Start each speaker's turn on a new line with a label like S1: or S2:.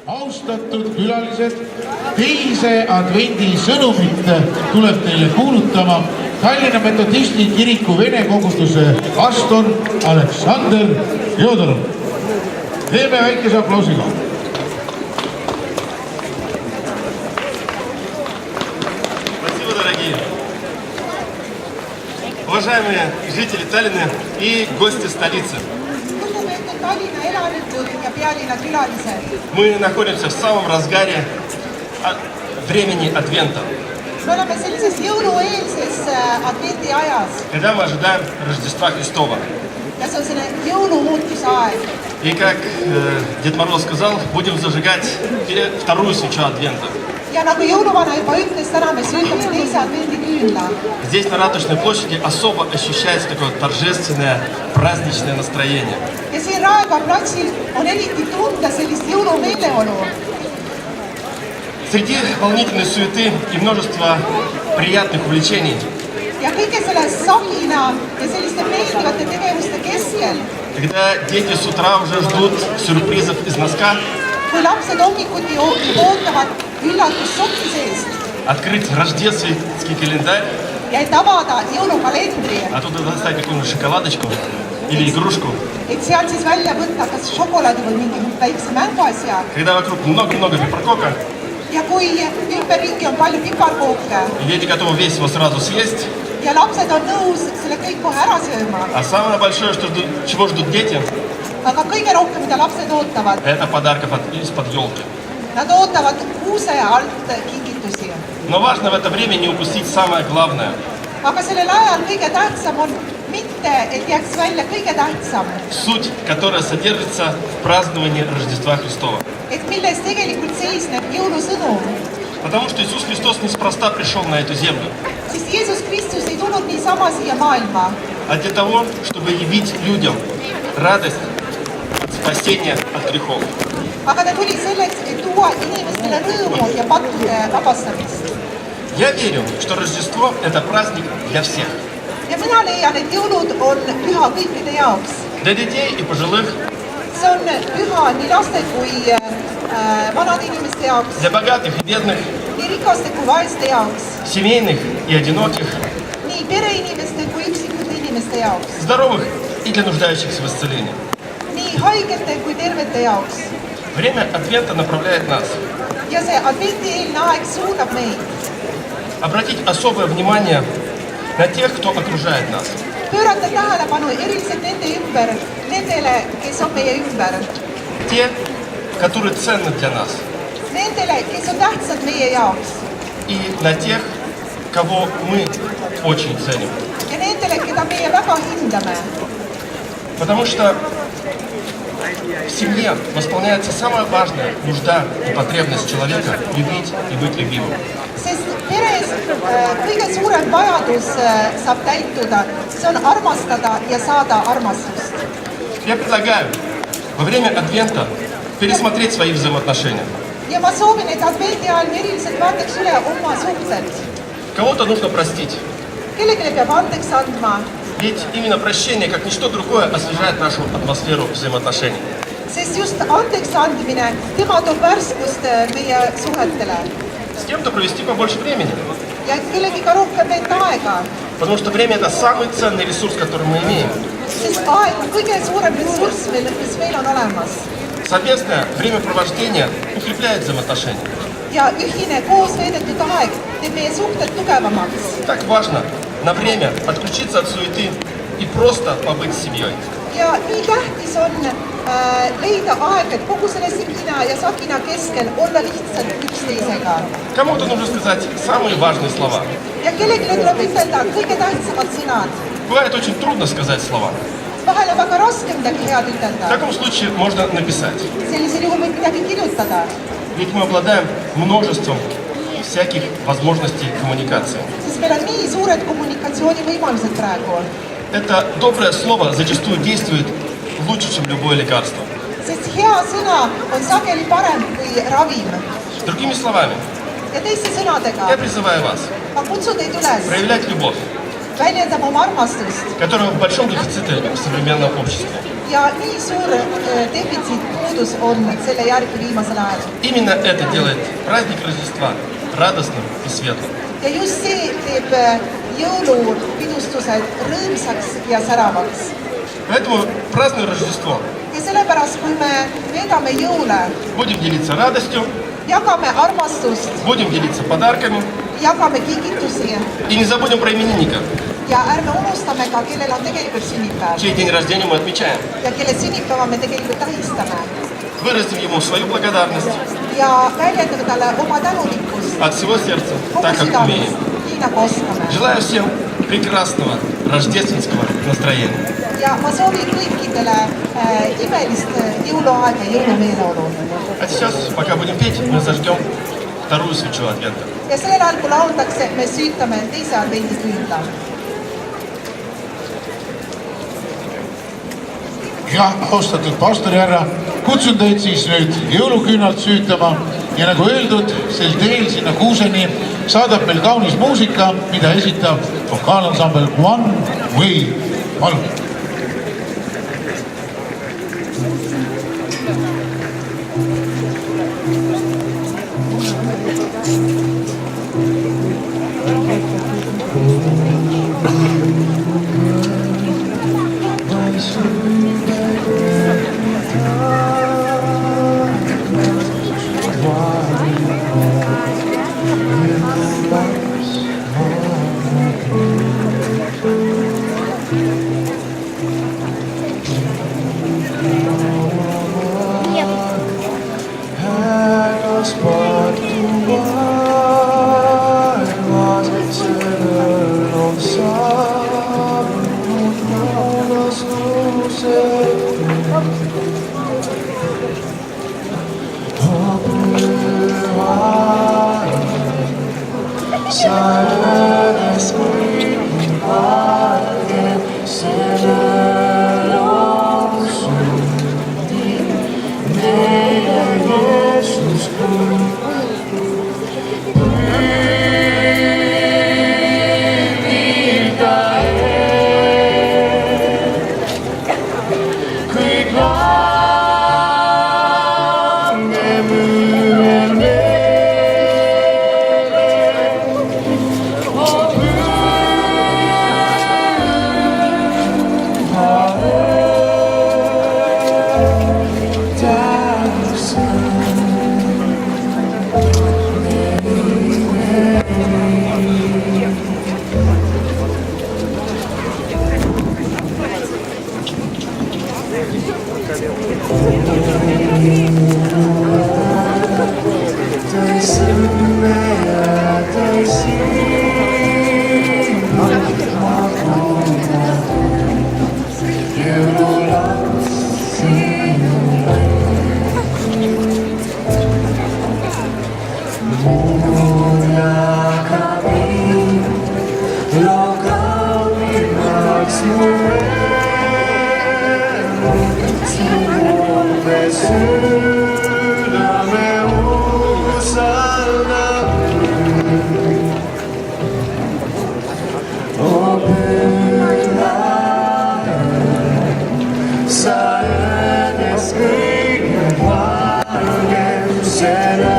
S1: Austatud külalised, teise advendi sõnumit tuleb teile kuulutama Tallinna Metodisti kiriku vene koguduse pastor Aleksander Fjodorov. Teeme väikese aplausiga.
S2: Спасибо, дорогие. Уважаемые жители Таллина и гости столицы. Мы находимся в самом разгаре времени Адвента. Когда мы ожидаем Рождества Христова. И как Дед Мороз сказал, будем зажигать вторую свечу Адвента. Здесь, на Ратушной площади, особо ощущается такое торжественное, праздничное настроение. Среди волнительной суеты и множества приятных увлечений, когда дети с утра уже ждут сюрпризов из носка, открыть рождественский календарь, оттуда достать какую-нибудь шоколадочку или игрушку, когда вокруг много-много пипрокока, и дети готовы весь его сразу съесть. А самое большое, чего ждут дети, это подарков из-под елки. Но важно в это время не упустить самое главное. Суть, которая содержится в праздновании Рождества Христова. Потому что Иисус Христос неспроста пришел на эту землю. А для того, чтобы явить людям радость от спасения от грехов. Я верю, что Рождество – это праздник для всех. Для детей и пожилых. Для богатых и бедных. Семейных и одиноких. Здоровых и для нуждающихся в исцелении. Время Адвента направляет нас. Обратить особое внимание на тех, кто окружает нас. Те, которые ценны для нас. И на тех, кого мы очень ценим. Потому что в семье восполняется самая важная нужда и потребность человека любить и быть любимым. Я предлагаю во время Адвента пересмотреть свои взаимоотношения. Кого-то нужно простить. Ведь именно прощение, как ничто другое, освежает нашу атмосферу взаимоотношений. С кем-то провести побольше времени. Потому что время – это самый ценный ресурс, который мы имеем. Совместное времяпровождение укрепляет взаимоотношения. Так важно на время отключиться от суеты и просто побыть с семьей. Кому-то нужно сказать самые важные слова. Бывает очень трудно сказать слова. В таком случае можно написать. Ведь мы обладаем множеством всяких возможностей коммуникации. Это доброе слово зачастую действует лучше, чем любое лекарство. Другими словами, я призываю вас проявлять любовь,
S3: väljendab oma armastust
S2: которого в большом дефиците в современном обществе.
S3: ja nii suur defitsiit, puudus on selle järgi viimasel ajal.
S2: Именно это делает праздник Рождества радостным и светлым.
S3: Ja just see teeb jõulupidustused rõõmsaks ja säravaks.
S2: Поэтому празднуя Рождество,
S3: Ja sellepärast, kui me veedame jõule,
S2: будем делиться радостью,
S3: jagame armastust,
S2: будем делиться подарками
S3: jagame kingitusi
S2: и не забудем про именинника,
S3: ja ärme unustame ka, kellel on tegelikult sünnipäev
S2: чей день рождения мы отмечаем.
S3: ja kelle sünnipäeva me tegelikult tähistame
S2: Выразим ему свою благодарность
S3: ja väljendame talle oma tänulikkust
S2: от всего сердца,
S3: kogu
S2: так как
S3: südamest,
S2: умеем.
S3: nii nagu oskame.
S2: Желаю всем прекрасного рождественского настроения.
S3: Ja ma soovin kõikidele imelist jõuluaega ja jõulumeeleolu.
S2: А сейчас, пока будем петь, мы зажгем вторую свечу Адвента.
S3: Ja sellel ajal, kui lauldakse, me süütame teise advendiküünla.
S1: jah, austatud pastorihärra, kutsun teid siis nüüd jõuluküünalt süütama ja nagu öeldud, sel teel sinna kuuseni saadab meil kaunis muusika, mida esitab vokaalansambel One Way. Palun!
S4: Set